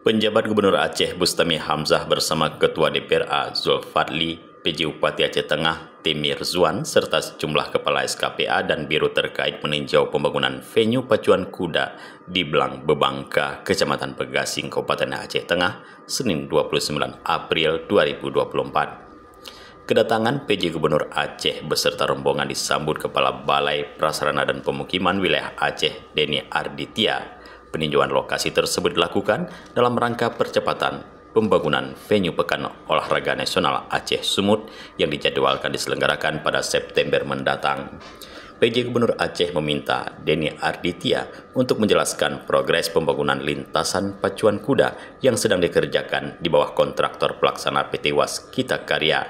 Penjabat Gubernur Aceh Bustami Hamzah bersama Ketua DPRA Zulfadli, PJ Bupati Aceh Tengah Timir Zuan, serta sejumlah kepala SKPA dan biro terkait meninjau pembangunan venue pacuan kuda di Belang Bebangka, Kecamatan Pegasing, Kabupaten Aceh Tengah, Senin 29 April 2024. Kedatangan PJ Gubernur Aceh beserta rombongan disambut Kepala Balai Prasarana dan Pemukiman Wilayah Aceh, Denny Arditya. Peninjauan lokasi tersebut dilakukan dalam rangka percepatan pembangunan venue Pekan Olahraga Nasional Aceh Sumut yang dijadwalkan diselenggarakan pada September mendatang. PJ Gubernur Aceh meminta Denny Arditya untuk menjelaskan progres pembangunan lintasan pacuan kuda yang sedang dikerjakan di bawah kontraktor pelaksana PT Waskita Karya.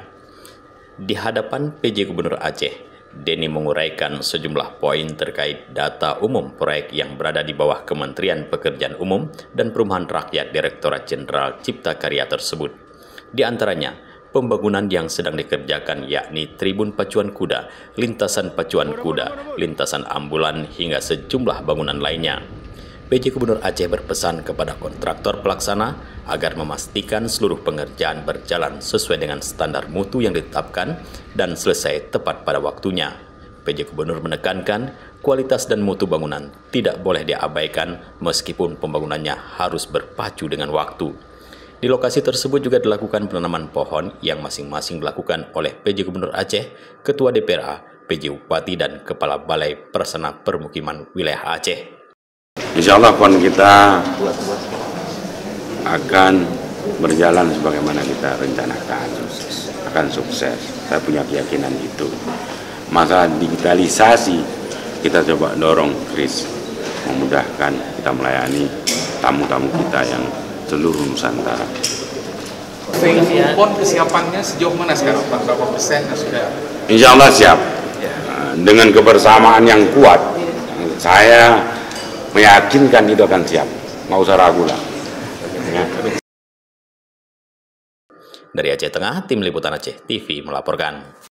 Di hadapan PJ Gubernur Aceh, Denny menguraikan sejumlah poin terkait data umum proyek yang berada di bawah Kementerian Pekerjaan Umum dan Perumahan Rakyat Direktorat Jenderal Cipta Karya tersebut. Di antaranya, pembangunan yang sedang dikerjakan yakni tribun pacuan kuda, lintasan pacuan kuda, lintasan ambulan hingga sejumlah bangunan lainnya. PJ Gubernur Aceh berpesan kepada kontraktor pelaksana agar memastikan seluruh pengerjaan berjalan sesuai dengan standar mutu yang ditetapkan dan selesai tepat pada waktunya. PJ Gubernur menekankan kualitas dan mutu bangunan tidak boleh diabaikan meskipun pembangunannya harus berpacu dengan waktu. Di lokasi tersebut juga dilakukan penanaman pohon yang masing-masing dilakukan oleh PJ Gubernur Aceh, Ketua DPRA, PJ Bupati, dan Kepala Balai Prasarana Permukiman Wilayah Aceh. Insya Allah PON kita akan berjalan sebagaimana kita rencanakan, akan sukses. Saya punya keyakinan itu. Masalah digitalisasi kita coba dorong, Chris, memudahkan kita melayani tamu-tamu kita yang seluruh Nusantara. PON kesiapannya sejauh mana sekarang, Pak? Berapa persen sudah? Insya Allah siap. Dengan kebersamaan yang kuat, saya meyakinkan itu akan siap, nggak usah ragu lah. Dari Aceh Tengah, Tim Liputan Aceh TV melaporkan.